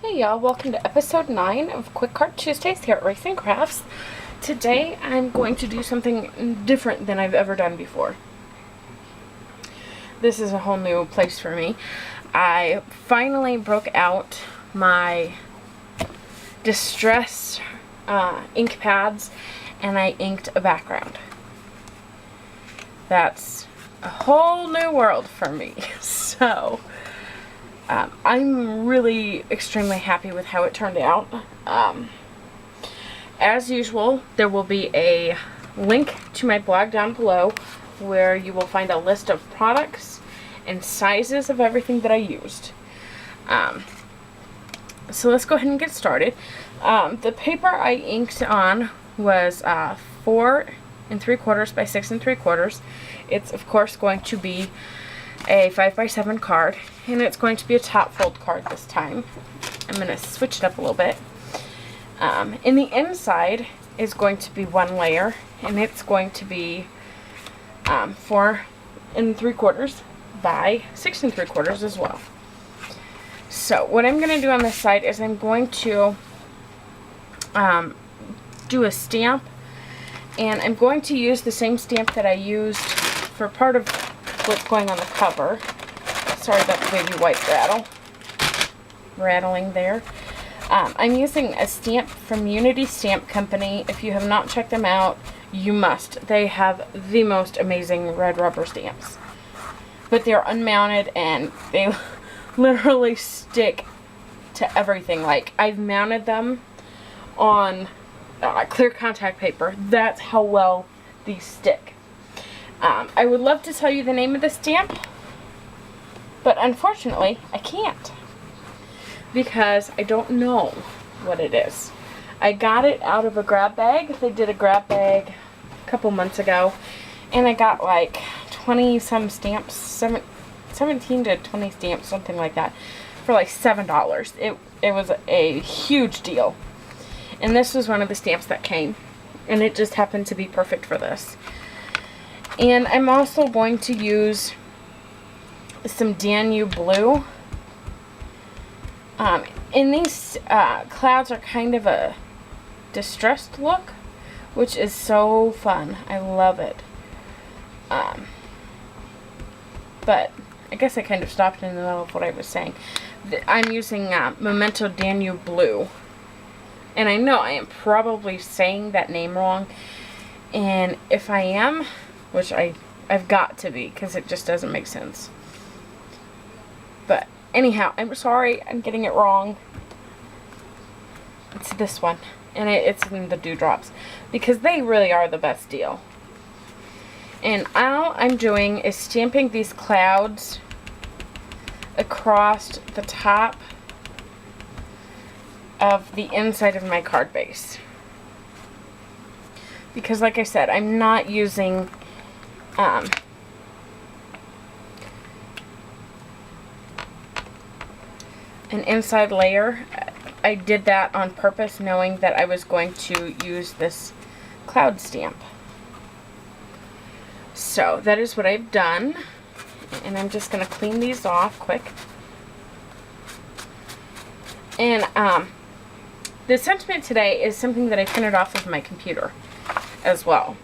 Hey y'all, welcome to episode 9 of Quick Cart Tuesdays here at Racing Crafts. Today I'm going to do something different than I've ever done before. This is a whole new place for me. I finally broke out my distressed ink pads and I inked a background. That's a whole new world for me. So I'm really extremely happy with how it turned out. As usual, there will be a link to my blog down below where you will find a list of products and sizes of everything that I used. So let's go ahead and get started. The paper I inked on was 4 3/4 by 6 3/4. It's of course going to be a 5x7 card, and it's going to be a top fold card this time. I'm going to switch it up a little bit. In the inside is going to be one layer, and it's going to be 4 3/4 by 6 3/4 as well. So what I'm going to do on this side is I'm going to do a stamp, and I'm going to use the same stamp that I used for part of what's going on the cover. Sorry about the baby wipe rattling there. I'm using a stamp from Unity Stamp Company. If you have not checked them out, you must. They have the most amazing red rubber stamps. But they're unmounted and they literally stick to everything. Like, I've mounted them on clear contact paper. That's how well these stick. I would love to tell you the name of the stamp, but unfortunately I can't because I don't know what it is. I got it out of a grab bag. They did a grab bag a couple months ago, and I got like 20 some stamps, 17 to 20 stamps, something like that, for like $7. It was a huge deal, and this was one of the stamps that came, and it just happened to be perfect for this. And I'm also going to use some Danube Blue. And these clouds are kind of a distressed look, which is so fun. I love it. But I guess I kind of stopped in the middle of what I was saying. I'm using Memento Danube Blue. And I know I am probably saying that name wrong. And if I am, which I've got to be, because it just doesn't make sense. But anyhow, I'm sorry I'm getting it wrong. It's this one, and it's in the Dewdrops, because they really are the best deal. And all I'm doing is stamping these clouds across the top of the inside of my card base. Because like I said, I'm not using an inside layer. I did that on purpose, knowing that I was going to use this cloud stamp. So that is what I've done, and I'm just going to clean these off quick. And the sentiment today is something that I printed off of my computer as well.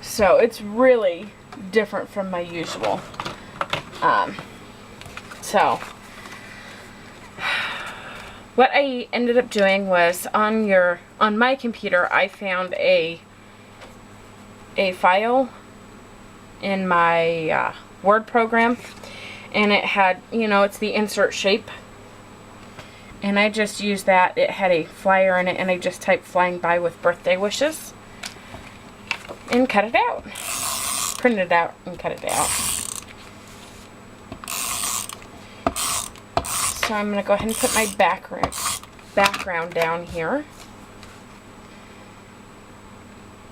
So it's really different from my usual. So what I ended up doing was on my computer, I found a file in my Word program, and it had, it's the insert shape, and I just used that. It had a flyer in it, and I just typed "flying by with birthday wishes" and cut it out. Printed it out and cut it out. So I'm going to go ahead and put my background down here.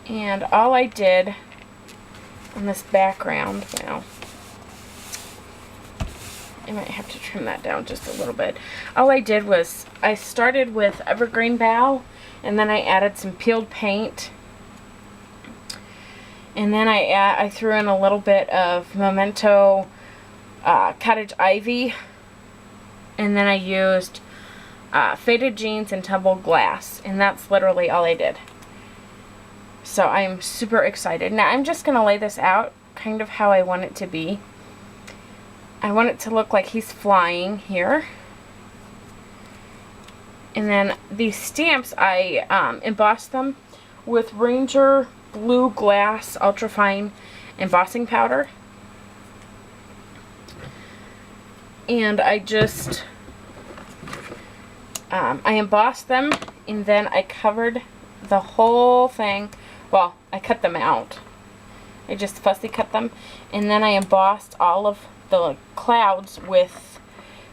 And all I did on this background, well, I might have to trim that down just a little bit. All I did was I started with Evergreen Bough, and then I added some peeled paint. And then I threw in a little bit of Memento Cottage Ivy And then I used faded jeans and tumbled glass. And that's literally all I did. So I'm super excited. Now I'm just going to lay this out kind of how I want it to be. I want it to look like he's flying here. And then these stamps, I embossed them with Ranger Blue Glass Ultrafine embossing powder. And I just, I embossed them, and then I covered the whole thing. Well, I cut them out. I just fussy cut them. And then I embossed all of the clouds with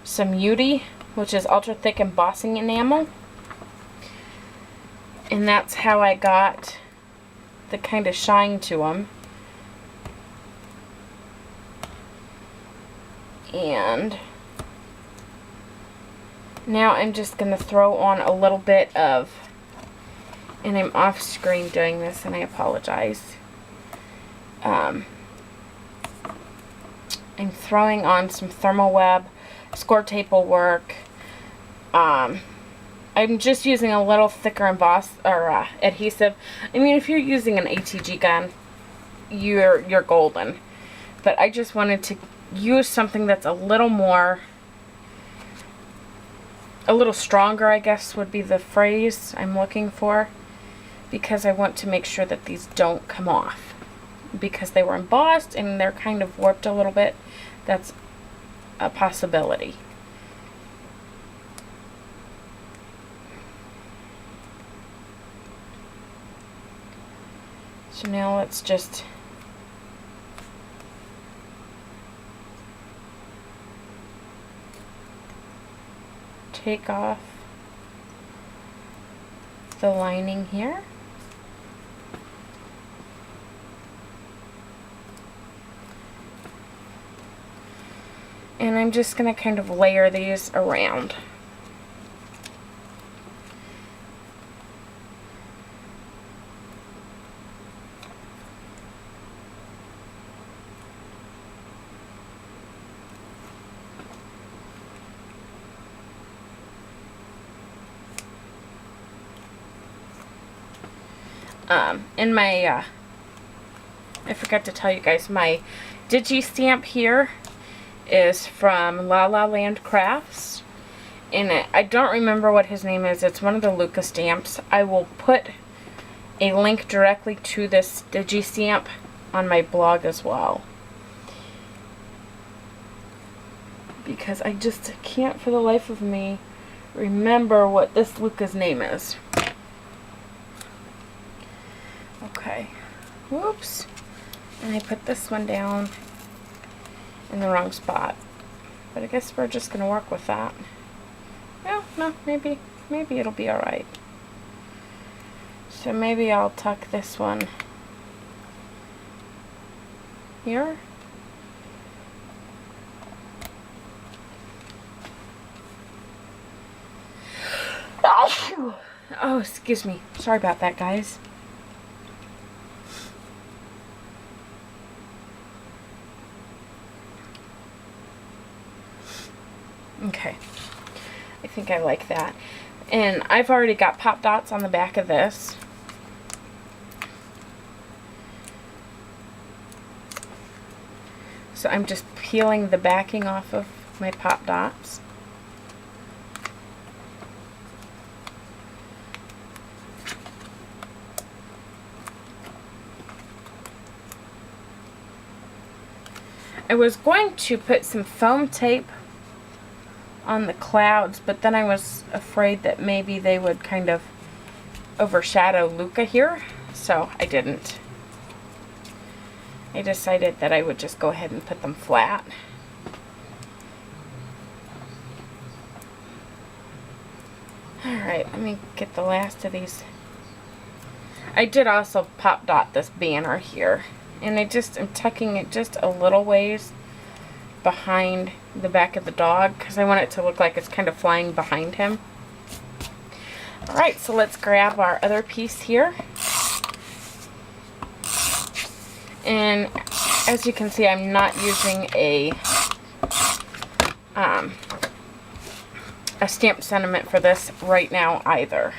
some Beauty, which is ultra thick embossing enamel. And that's how I got the kind of shine to them. And now I'm just going to throw on a little bit of, and I'm off screen doing this and I apologize. I'm throwing on some thermal web, score tape will work. I'm just using a little thicker emboss or adhesive. I mean, if you're using an ATG gun, you're golden. But I just wanted to use something that's a little more, a little stronger, I guess would be the phrase I'm looking for, because I want to make sure that these don't come off, because they were embossed and they're kind of warped a little bit. That's a possibility. So now let's just take off the lining here. And I'm just going to kind of layer these around. In my, I forgot to tell you guys, my Digi stamp here is from La La Land Crafts, and I don't remember what his name is. It's one of the Luca stamps. I will put a link directly to this Digi stamp on my blog as well, because I just can't for the life of me remember what this Luca's name is. Okay, whoops, and I put this one down in the wrong spot, but I guess we're just gonna work with that. No, maybe it'll be alright. So maybe I'll tuck this one here. Oh, excuse me. Sorry about that, guys. Okay, I think I like that. And I've already got pop dots on the back of this. So I'm just peeling the backing off of my pop dots. I was going to put some foam tape on the clouds, but then I was afraid that maybe they would kind of overshadow Luca here, so I didn't. I decided that I would just go ahead and put them flat. Alright, let me get the last of these. I did also pop dot this banner here, and I'm tucking it just a little ways behind the back of the dog, because I want it to look like it's kind of flying behind him. Alright, so let's grab our other piece here. And as you can see, I'm not using a a stamped sentiment for this right now either.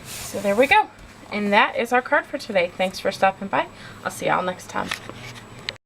So there we go. And that is our card for today. Thanks for stopping by. I'll see y'all next time.